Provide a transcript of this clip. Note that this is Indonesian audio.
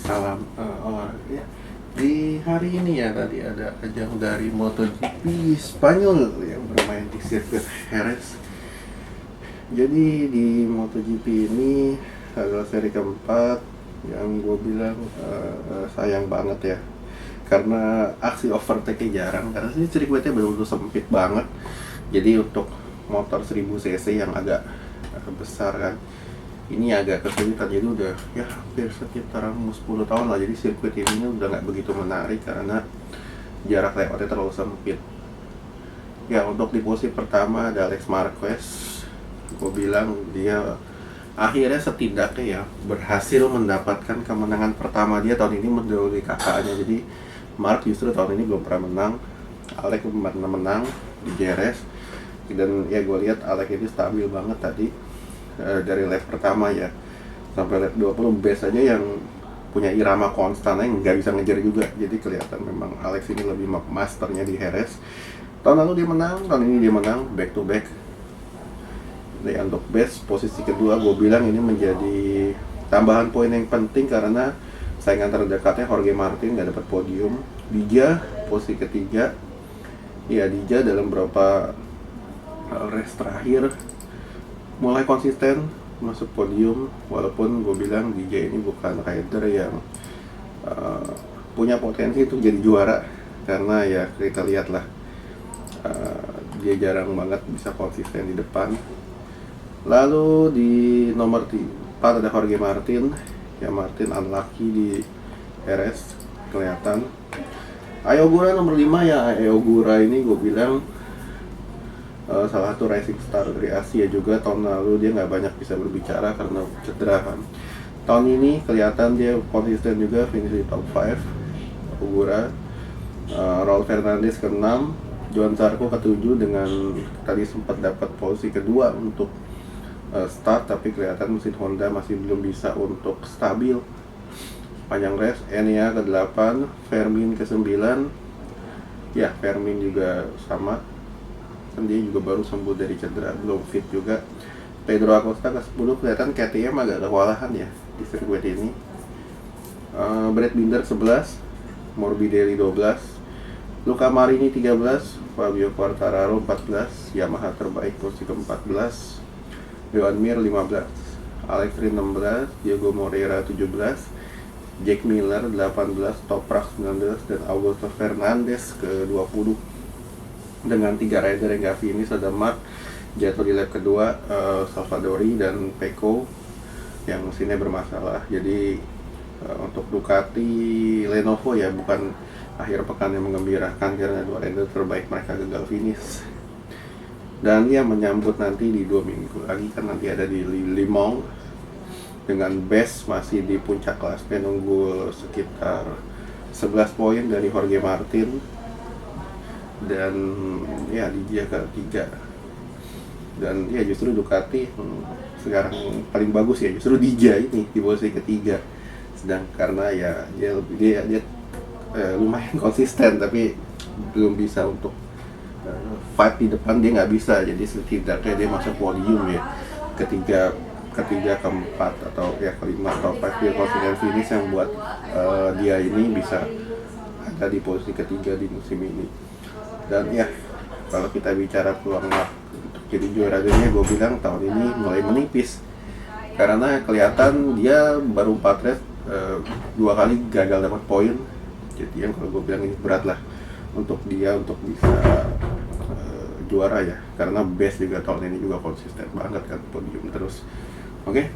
salam ya. Di hari ini ya tadi ada ajang dari MotoGP Spanyol yang bermain di sirkuit Jerez. Jadi di MotoGP ini adalah seri keempat yang gue bilang sayang banget ya, karena aksi overtake-nya jarang, karena sini sirkuitnya betul-betul sempit banget. Jadi untuk motor 1000 cc yang agak besar kan, ini agak kesulitan. Jadi udah ya hampir sekitar 10 tahun lah, jadi sirkuit ini udah nggak begitu menarik karena jarak lewatnya terlalu sempit ya. Untuk di posisi pertama ada Alex Marquez. Gue bilang dia akhirnya setidaknya ya berhasil mendapatkan kemenangan pertama dia tahun ini mendahului kakaknya. Jadi Mark justru tahun ini belum pernah menang, Alex pernah menang di Jerez. Dan ya gue lihat Alex ini stabil banget tadi, dari lap pertama ya sampai lap 20 base aja yang punya irama konstan yang nggak bisa ngejar juga. Jadi kelihatan memang Alex ini lebih masternya di Jerez. Tahun lalu dia menang, tahun ini dia menang back to back. Nah, untuk base posisi kedua gue bilang ini menjadi tambahan poin yang penting karena saingan terdekatnya Jorge Martin nggak dapat podium. Dija posisi ketiga. Ya Dija dalam beberapa race terakhir mulai konsisten masuk podium, walaupun gue bilang DJ ini bukan rider yang punya potensi untuk jadi juara, karena ya kita lihatlah dia jarang banget bisa konsisten di depan. Lalu di nomor 4 ada Jorge Martin. Ya Martin unlucky di RS kelihatan. Ayogura nomor 5 ya. Ayogura ini gue bilang salah satu racing star dari Asia juga. Tahun lalu dia nggak banyak bisa berbicara karena cedera kan. Tahun ini kelihatan dia konsisten juga, finish di top 5. Ogura. Raul Fernandez ke-6, Johan Zarco ke-7 dengan tadi sempat dapat posisi kedua untuk start, tapi kelihatan mesin Honda masih belum bisa untuk stabil panjang race. Enea ke-8, Fermin ke-9. Ya Fermin juga sama, dia juga baru sembuh dari cedera, belum fit juga. Pedro Acosta ke-10, kelihatan KTM agak kewalahan ya di sirkuit ini. Brad Binder 11, Morbidelli 12, Luca Marini 13, Fabio Quartararo 14, Yamaha terbaik posisi ke-14, Joan Mir 15, Alex Rins 16, Diego Moreira 17, Jack Miller 18, Toprak 19, dan Augusto Fernandez ke-20. Dengan 3 rider yang gak finish, ada Mark jatuh di lap kedua, Salvadori dan Pecco yang mesinnya bermasalah. Jadi untuk Ducati Lenovo ya bukan akhir pekan yang menggembirakan karena 2 rider terbaik mereka gagal finish. Dan ya menyambut nanti di 2 minggu lagi kan nanti ada di Le Mans dengan best masih di puncak kelas, menunggu sekitar 11 poin dari Jorge Martin. Dan ya Dija ke-3. Dan ya justru Ducati sekarang paling bagus ya justru Dija ini di posisi ketiga. Sedang karena ya dia lumayan konsisten tapi belum bisa untuk fight di depan, dia nggak bisa. Jadi setidaknya dia masuk podium ya, ketiga, keempat atau ya kelima atau 5 dia konsisten finish yang buat dia ini bisa ada di posisi ketiga di musim ini. Dan ya kalau kita bicara peluang Mark untuk jadi juara dunia, gue bilang tahun ini mulai menipis karena kelihatan dia baru 4 race 2 kali gagal dapat poin. Jadi yang kalau gue bilang ini berat lah untuk dia untuk bisa juara ya, karena base juga tahun ini juga konsisten banget kan, podium terus. Oke,